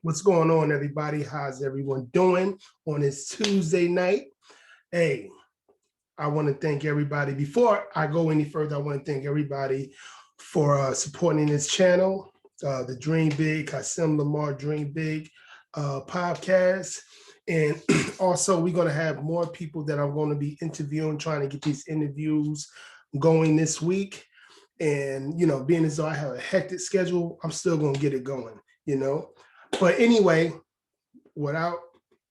What's going on, everybody? How's everyone doing on this Tuesday night? Hey, I want to thank everybody. Before I go any further, I want to thank everybody for supporting this channel, the Dream Big, Kasim Lamar Dream Big podcast. And also, we're going to have more people that I'm going to be interviewing, trying to get these interviews going this week. And, you know, being as though I have a hectic schedule, I'm still going to get it going, you know. But anyway, without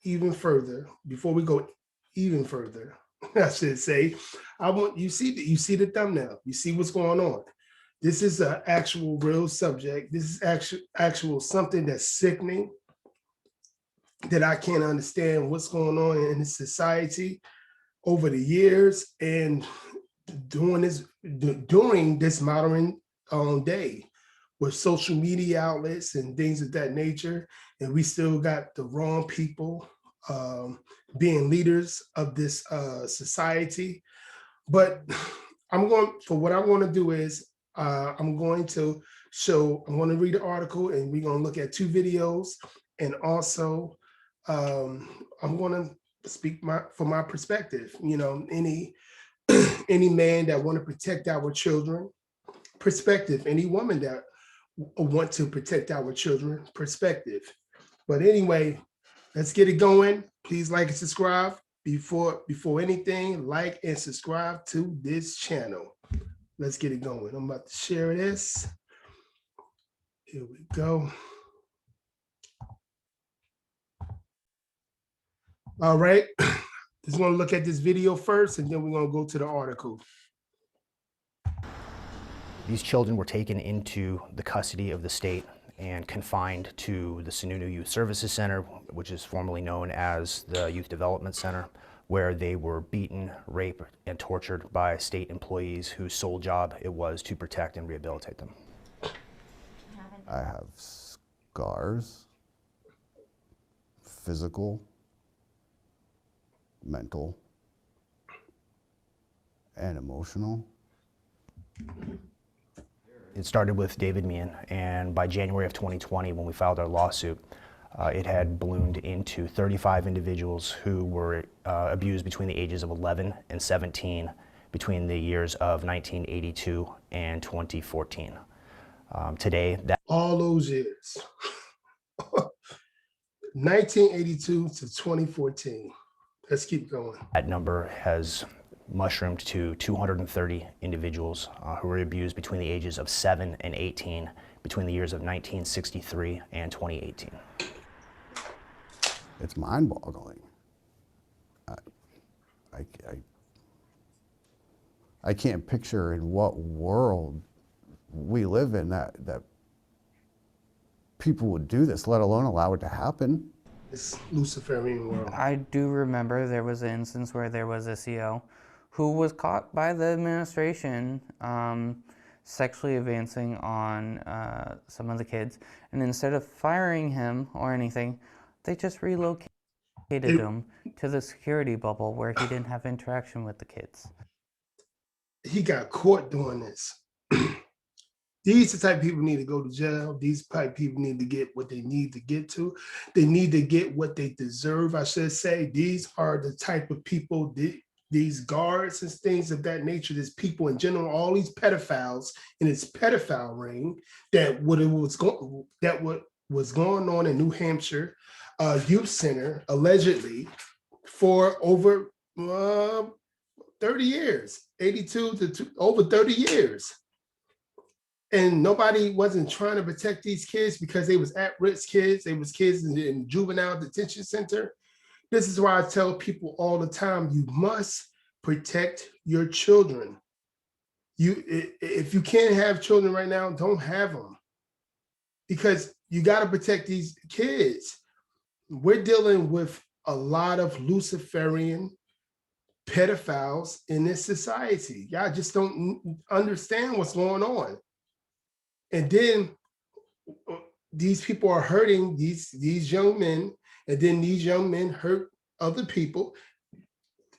even further, before we go even further, I should say, I want you see the thumbnail, you see what's going on. This is an actual real subject. This is actual something that's sickening, that I can't understand what's going on in this society over the years and during this modern day with social media outlets and things of that nature. And we still got the wrong people being leaders of this society. But what I'm going to do is I'm going to read an article, and we're going to look at two videos. And also I'm going to speak from my perspective. You know, any man that want to protect our children, perspective. Any woman that want to protect our children, perspective. But anyway, let's get it going. Please like and subscribe. Before anything, like and subscribe to this channel. Let's get it going. I'm about to share this. Here we go. All right. Just want to look at this video first, and then we're going to go to the article. These children were taken into the custody of the state and confined to the Sununu Youth Services Center, which is formerly known as the Youth Development Center, where they were beaten, raped, and tortured by state employees whose sole job it was to protect and rehabilitate them. I have scars, physical, mental, and emotional. It started with David Meehan, and by January of 2020, when we filed our lawsuit, it had ballooned into 35 individuals who were abused between the ages of 11 and 17 between the years of 1982 and 2014. Today, that all those years, 1982 to 2014. Let's keep going. That number has mushroomed to 230 individuals who were abused between the ages of 7 and 18 between the years of 1963 and 2018. It's mind-boggling. I can't picture in what world we live in that people would do this, let alone allow it to happen. This Luciferian world. I do remember there was an instance where there was a CO who was caught by the administration sexually advancing on some of the kids. And instead of firing him or anything, they just relocated him to the security bubble where he didn't have interaction with the kids. He got caught doing this. These are the type of people need to go to jail. These type of people need to get what they need to get to. They need to get what they deserve, I should say. These are the type of people, these guards and things of that nature, these people in general, all these pedophiles in this pedophile ring, that what was going on in New Hampshire Youth Center, allegedly, for over 30 years, 82 to over 30 years. And nobody wasn't trying to protect these kids because they was at-risk kids. They was kids in juvenile detention center. This is why I tell people all the time, you must protect your children. If you can't have children right now, don't have them, because you got to protect these kids. We're dealing with a lot of Luciferian pedophiles in this society. Y'all just don't understand what's going on. And then these people are hurting these young men, and then these young men hurt other people.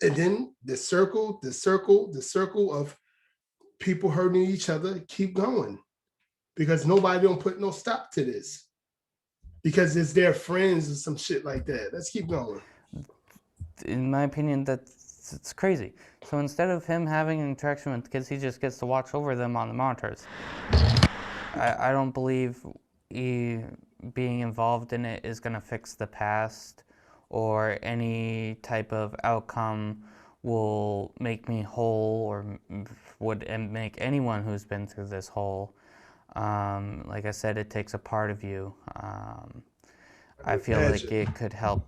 And then the circle of people hurting each other keep going, because nobody don't put no stop to this. because it's their friends or some shit like that. Let's keep going. In my opinion, it's crazy. So instead of him having an interaction with kids, he just gets to watch over them on the monitors. I don't believe being involved in it is going to fix the past, or any type of outcome will make me whole, or would make anyone who's been through this whole. Like I said, it takes a part of you. I feel like it could help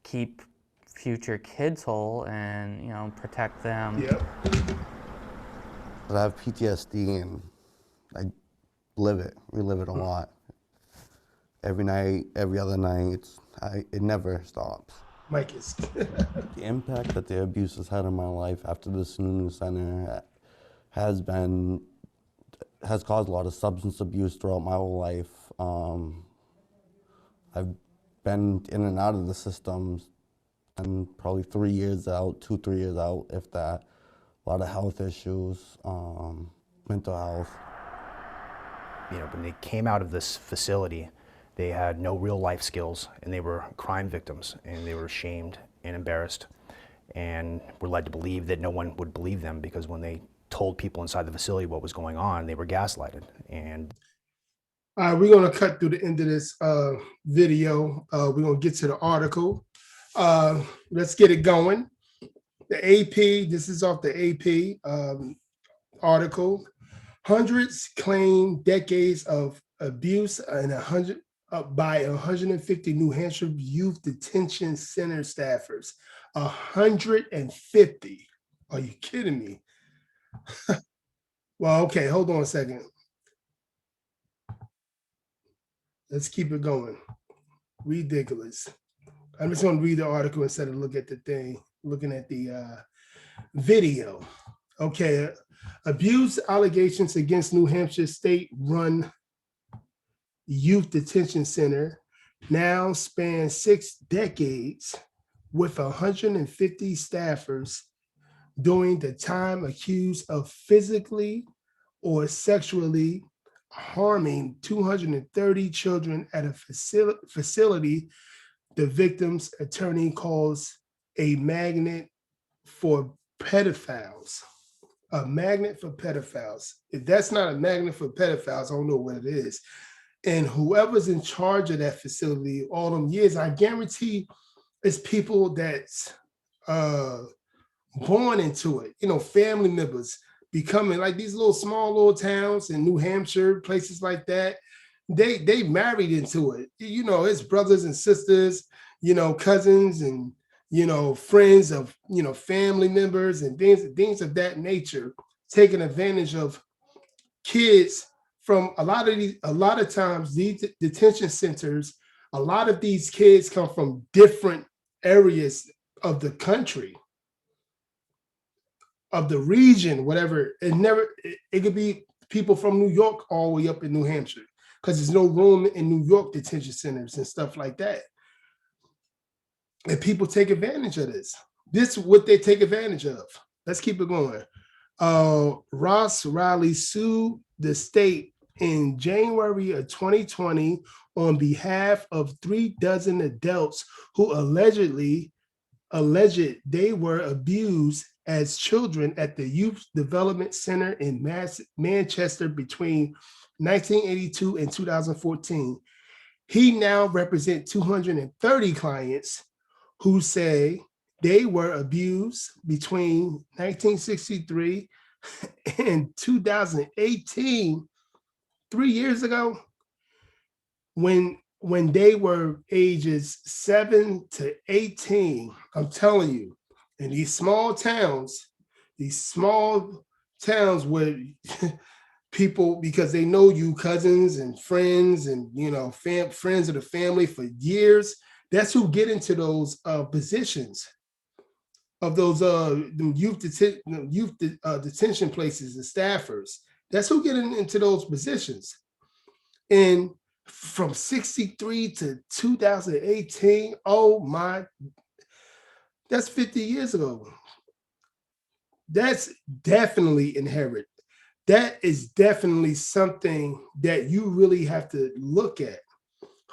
keep future kids whole and, you know, protect them. Yep. But I have PTSD and I relive it a lot. Every night, every other night, it never stops. Mike is. The impact that the abuse has had on my life after the Sununu Center has caused a lot of substance abuse throughout my whole life. I've been in and out of the systems, and probably 3 years out, 2-3 years out, if that. A lot of health issues, mental health. You know, when they came out of this facility, they had no real life skills, and they were crime victims, and they were ashamed and embarrassed, and were led to believe that no one would believe them, because when they told people inside the facility what was going on, they were gaslighted. And All right, we're going to cut through the end of this video. We're going to get to the article. Let's get it going. The AP, this is off the AP article. Hundreds claim decades of abuse and by 150 New Hampshire Youth Detention Center staffers. 150. Are you kidding me? Well, okay, hold on a second. Let's keep it going. Ridiculous. I'm just going to read the article instead of looking at the video. Okay, abuse allegations against New Hampshire state-run youth detention center now span 6 decades, with 150 staffers during the time accused of physically or sexually harming 230 children at a facility the victim's attorney calls a magnet for pedophiles. A magnet for pedophiles. If that's not a magnet for pedophiles, I don't know what it is. And whoever's in charge of that facility all them years, I guarantee it's people that's born into it, you know, family members becoming like these small towns in New Hampshire, places like that. They married into it. You know, it's brothers and sisters, you know, cousins and, you know, friends of, you know, family members and things of that nature, taking advantage of kids from a lot of times these detention centers. A lot of these kids come from different areas of the country, of the region, whatever. It could be people from New York all the way up in New Hampshire, because there's no room in New York detention centers and stuff like that. And people take advantage of this. This is what they take advantage of. Let's keep it going. Ross Riley sued the state in January of 2020 on behalf of 36 adults who alleged they were abused as children at the Youth Development Center in Manchester between 1982 and 2014. He now represents 230 clients who say they were abused between 1963 and 2018, 3 years ago, when they were ages 7 to 18. I'm telling you, in these small towns where people, because they know you, cousins and friends and, you know, friends of the family for years, that's who get into those positions of those youth detention places and staffers. That's who get into those positions. And from 63 to 2018, oh my, that's 50 years ago. That's definitely inherent. That is definitely something that you really have to look at.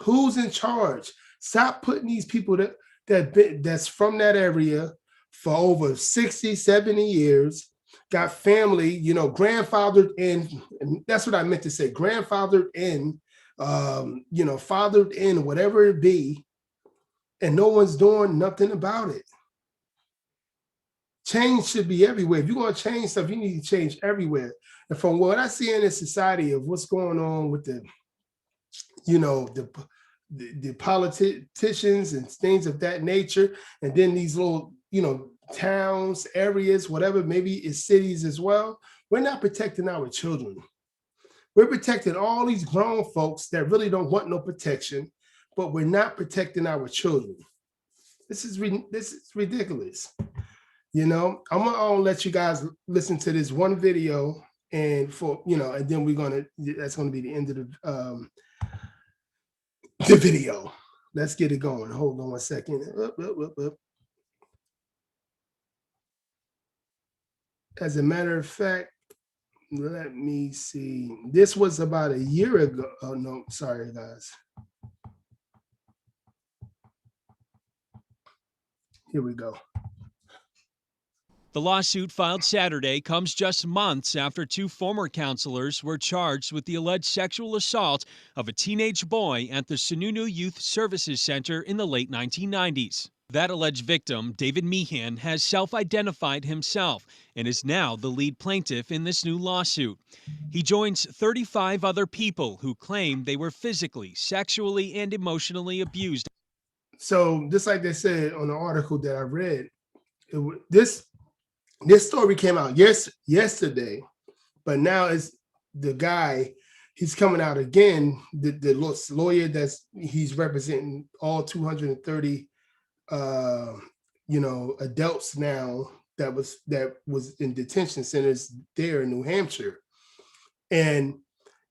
Who's in charge? Stop putting these people that's from that area for over 60, 70 years, got family, you know, grandfathered in, and that's what I meant to say, grandfathered in, you know, fathered in, whatever it be, and no one's doing nothing about it. Change should be everywhere. If you're going to change stuff, you need to change everywhere. And from what I see in this society of what's going on with the, you know, the politicians and things of that nature, and then these little, you know, towns, areas, whatever, maybe it's cities as well, we're not protecting our children. We're protecting all these grown folks that really don't want no protection, but we're not protecting our children. This is ridiculous. You know, I'm gonna let you guys listen to this one video, and for, you know, and then that's gonna be the end of the video. Let's get it going. Hold on one second. Up. As a matter of fact, let me see. This was about a year ago. Oh no, sorry guys. Here we go. The lawsuit filed Saturday comes just months after two former counselors were charged with the alleged sexual assault of a teenage boy at the Sununu Youth Services Center in the late 1990s. That alleged victim, David Meehan, has self-identified himself and is now the lead plaintiff in this new lawsuit. He joins 35 other people who claim they were physically, sexually, and emotionally abused. So just like they said on the article that I read, this story came out yesterday, but now it's the guy, he's coming out again, the lawyer he's representing all 230 you know, adults now that was in detention centers there in New Hampshire. And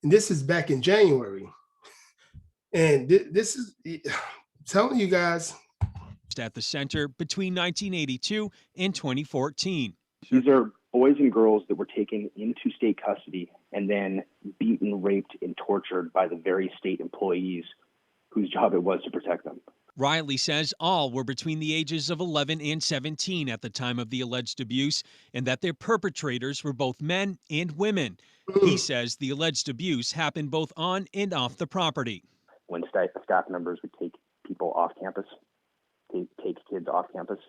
this is back in January. And this is, I'm telling you guys, at the center between 1982 and 2014. These are boys and girls that were taken into state custody and then beaten, raped, and tortured by the very state employees whose job it was to protect them. Riley says all were between the ages of 11 and 17 at the time of the alleged abuse, and that their perpetrators were both men and women. He says the alleged abuse happened both on and off the property. When staff members would take people off campus, take kids off campus,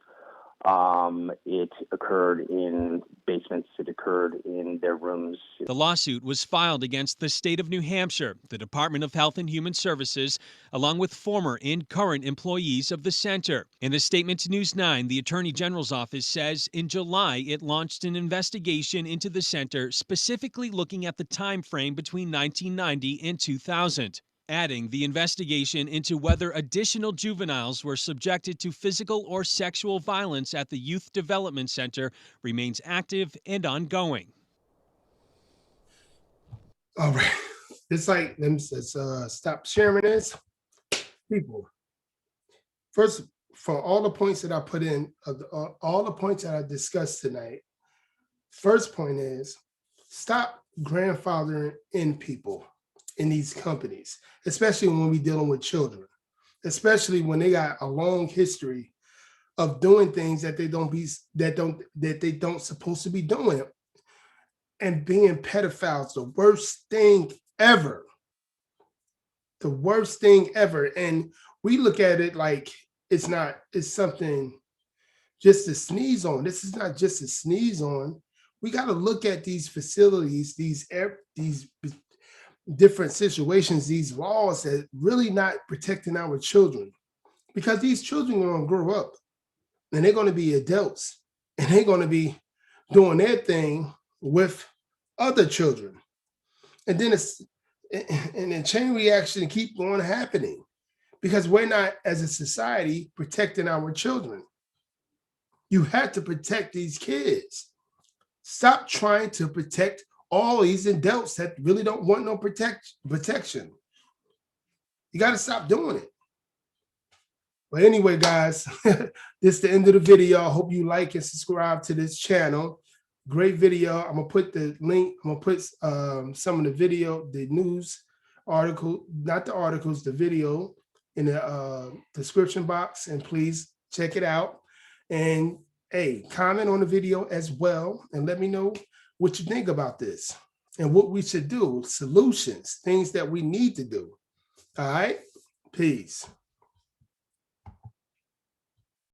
it occurred in basements, it occurred in their rooms. The lawsuit was filed against the state of New Hampshire, the Department of Health and Human Services, along with former and current employees of the center. In a statement to News 9, the Attorney General's office says in July it launched an investigation into the center, specifically looking at the time frame between 1990 and 2000. Adding the investigation into whether additional juveniles were subjected to physical or sexual violence at the Youth Development Center remains active and ongoing. all right, it's like, let's stop sharing this. People, first, for all the points that I put in, all the points that I discussed tonight, first point is stop grandfathering in people in these companies, especially when we're dealing with children, especially when they got a long history of doing things that they don't supposed to be doing, and being pedophiles, the worst thing ever. The worst thing ever. And we look at it like it's something just to sneeze on. This is not just to sneeze on. We got to look at these facilities, these different situations, these laws that really not protecting our children, because these children are going to grow up and they're going to be adults and they're going to be doing their thing with other children. And then the chain reaction keep on happening because we're not, as a society, protecting our children. You have to protect these kids. Stop trying to protect all these adults that really don't want no protection. You got to stop doing it. But anyway, guys, this is the end of the video. I hope you like and subscribe to this channel. Great video. I'm going to put the link. I'm going to put some of the video, the news article, not the articles, the video in the description box, and please check it out. And hey, comment on the video as well, and let me know what you think about this and what we should do, solutions, things that we need to do. All right, peace.